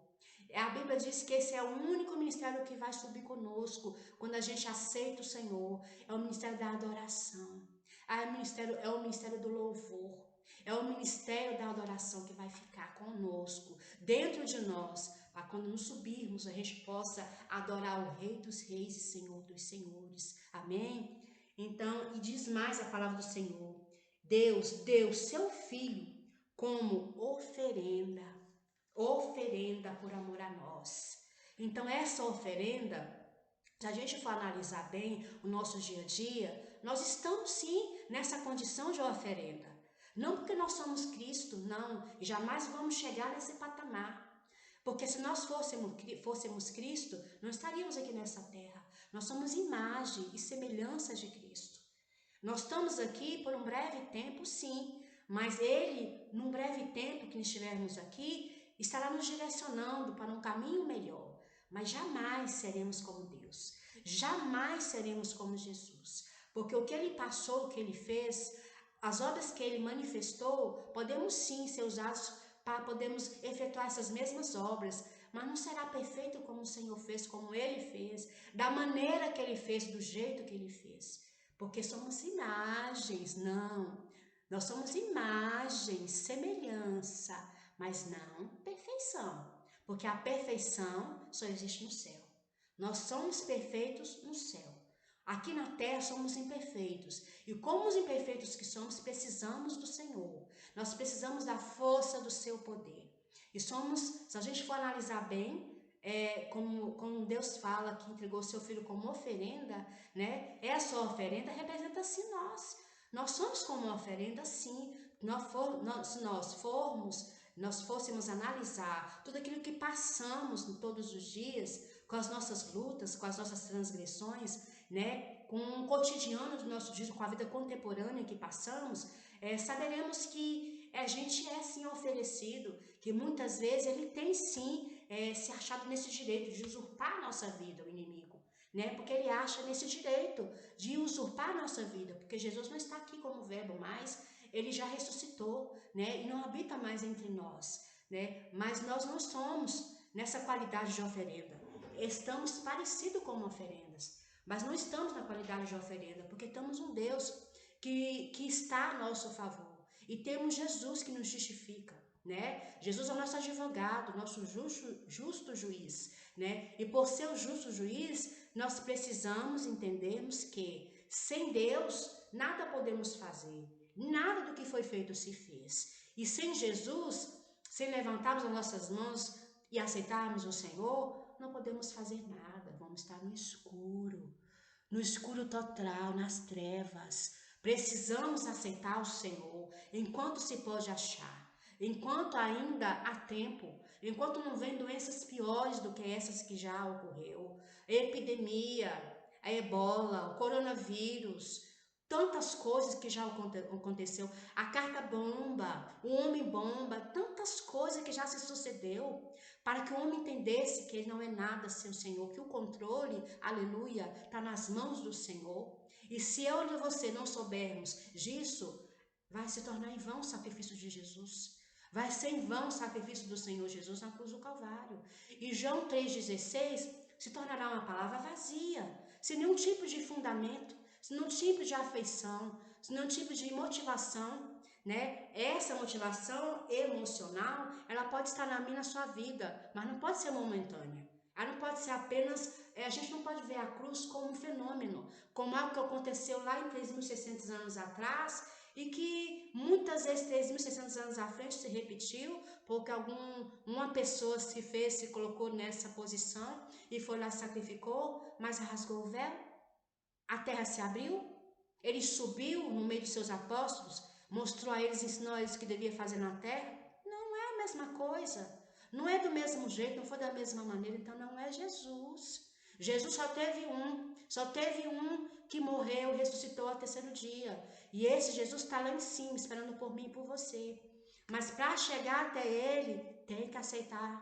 A: A Bíblia diz que esse é o único ministério que vai subir conosco quando a gente aceita o Senhor. É o ministério da adoração. É o ministério do louvor. É o ministério da adoração que vai ficar conosco, dentro de nós, para quando nos subirmos a gente possa adorar o Rei dos Reis e Senhor dos Senhores. Amém? Então, e diz mais a palavra do Senhor. Deus deu seu Filho como oferenda por amor a nós. Então, essa oferenda, se a gente for analisar bem o nosso dia a dia, nós estamos sim nessa condição de oferenda. Não porque nós somos Cristo, não, e jamais vamos chegar nesse patamar. Porque se nós fôssemos Cristo, não estaríamos aqui nessa terra. Nós somos imagem e semelhança de Cristo. Nós estamos aqui por um breve tempo, sim, mas Ele, num breve tempo que estivermos aqui, estará nos direcionando para um caminho melhor. Mas jamais seremos como Deus. Jamais seremos como Jesus. Porque o que Ele passou, o que Ele fez, as obras que Ele manifestou, podemos sim ser usados para podermos efetuar essas mesmas obras, mas não será perfeito como o Senhor fez, como Ele fez, da maneira que Ele fez, do jeito que Ele fez. Porque somos imagens, não. Nós somos imagens, semelhança, mas não perfeição. Porque a perfeição só existe no céu. Nós somos perfeitos no céu. Aqui na terra somos imperfeitos. E como os imperfeitos que somos, precisamos do Senhor. Nós precisamos da força do seu poder. E somos, se a gente for analisar bem, como Deus fala que entregou seu filho como oferenda, né? Essa oferenda representa-se nós. Nós somos como uma oferenda, sim. Se nós fôssemos analisar tudo aquilo que passamos todos os dias, com as nossas lutas, com as nossas transgressões, né? Com o cotidiano do nosso dia, com a vida contemporânea que passamos, saberemos que A gente é sim oferecido, que muitas vezes ele tem sim se achado nesse direito de usurpar a nossa vida, o inimigo, né? Porque ele acha nesse direito de usurpar a nossa vida, porque Jesus não está aqui como verbo mais, ele já ressuscitou, né? E não habita mais entre nós, né? Mas nós não somos nessa qualidade de oferenda. Estamos parecidos com oferendas, mas não estamos na qualidade de oferenda, porque temos um Deus que está a nosso favor. E temos Jesus que nos justifica, né? Jesus é o nosso advogado, nosso justo juiz, né? E por ser o justo juiz, nós precisamos entendermos que sem Deus nada podemos fazer. Nada do que foi feito se fez. E sem Jesus, sem levantarmos as nossas mãos e aceitarmos o Senhor, não podemos fazer nada. Vamos estar no escuro total, nas trevas. Precisamos aceitar o Senhor enquanto se pode achar, enquanto ainda há tempo, enquanto não vem doenças piores do que essas que já ocorreu, a epidemia, a ebola, o coronavírus, tantas coisas que já aconteceu, a carta bomba, o homem bomba, tantas coisas que já se sucedeu, para que o homem entendesse que ele não é nada sem o Senhor, que o controle, aleluia, está nas mãos do Senhor. E se eu e você não soubermos disso, vai se tornar em vão o sacrifício de Jesus. Vai ser em vão o sacrifício do Senhor Jesus na cruz do Calvário. E João 3,16 se tornará uma palavra vazia, sem nenhum tipo de fundamento, sem nenhum tipo de afeição, sem nenhum tipo de motivação, né? Essa motivação emocional, ela pode estar na minha, na sua vida, mas não pode ser momentânea. Ela não pode ser apenas, a gente não pode ver a cruz como um fenômeno, como algo que aconteceu lá em 3.600 anos atrás e que muitas vezes 3.600 anos à frente se repetiu, porque uma pessoa se colocou nessa posição e foi lá, sacrificou, mas rasgou o véu, a terra se abriu, ele subiu no meio dos seus apóstolos, mostrou a eles, ensinou a eles o que devia fazer na terra. Não é a mesma coisa, não é do mesmo jeito, não foi da mesma maneira, então não é Jesus. Jesus só teve um que morreu, ressuscitou ao terceiro dia. E esse Jesus está lá em cima, esperando por mim e por você. Mas para chegar até ele, tem que aceitar,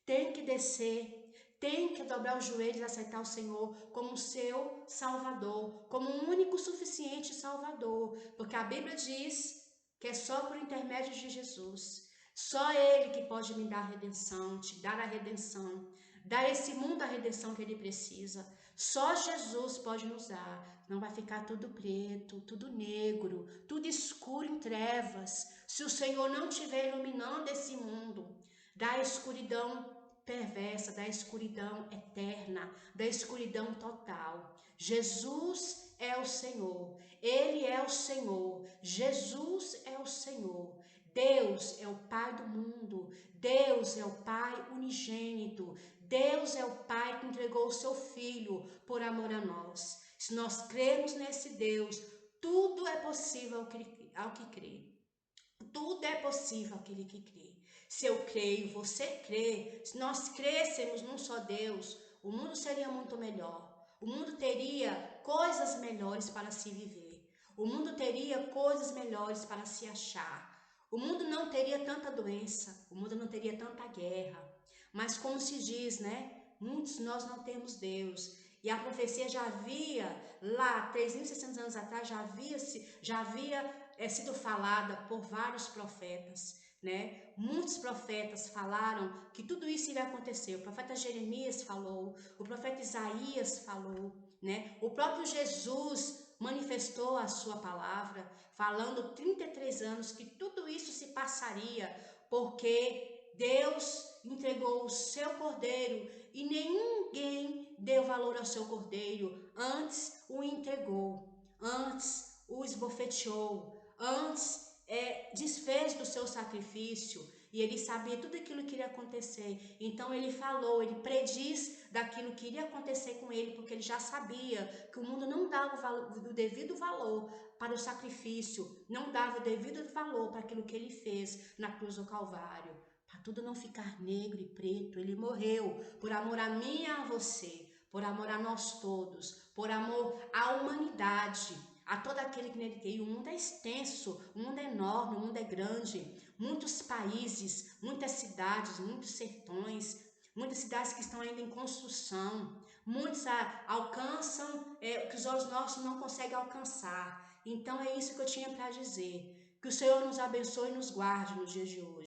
A: tem que descer, tem que dobrar os joelhos e aceitar o Senhor como seu Salvador, como um único suficiente Salvador. Porque a Bíblia diz que é só por intermédio de Jesus. Só Ele que pode me dar a redenção, te dar a redenção, dar a esse mundo a redenção que Ele precisa. Só Jesus pode nos dar. Não vai ficar tudo preto, tudo negro, tudo escuro em trevas. Se o Senhor não estiver iluminando esse mundo, da escuridão perversa, da escuridão eterna, da escuridão total. Jesus é o Senhor, Ele é o Senhor, Jesus é o Senhor. Deus é o Pai do mundo, Deus é o Pai unigênito, Deus é o Pai que entregou o seu Filho por amor a nós. Se nós cremos nesse Deus, tudo é possível ao que crê. Tudo é possível àquele que crê. Se eu creio, você crê, se nós crêssemos num só Deus, o mundo seria muito melhor. O mundo teria coisas melhores para se viver. O mundo teria coisas melhores para se achar. O mundo não teria tanta doença, o mundo não teria tanta guerra. Mas como se diz, né? Muitos de nós não temos Deus. E a profecia já havia, lá 3.600 anos atrás, já havia sido falada por vários profetas, né? Muitos profetas falaram que tudo isso iria acontecer. O profeta Jeremias falou, o profeta Isaías falou, né? O próprio Jesus manifestou a sua palavra, falando 33 anos que tudo isso se passaria, porque Deus entregou o seu cordeiro e ninguém deu valor ao seu cordeiro, antes o entregou, antes o esbofeteou, antes desfez do seu sacrifício, e ele sabia tudo aquilo que iria acontecer. Então ele falou, ele prediz daquilo que iria acontecer com ele, porque ele já sabia que o mundo não dava o devido valor para o sacrifício, não dava o devido valor para aquilo que ele fez na cruz do Calvário. Para tudo não ficar negro e preto, ele morreu por amor a mim e a você, por amor a nós todos, por amor à humanidade. a todo aquele que nele crê. E o mundo é extenso, o mundo é enorme, o mundo é grande, muitos países, muitas cidades, muitos sertões, muitas cidades que estão ainda em construção, muitos alcançam que os olhos nossos não conseguem alcançar. Então é isso que eu tinha para dizer. Que o Senhor nos abençoe e nos guarde nos dias de hoje.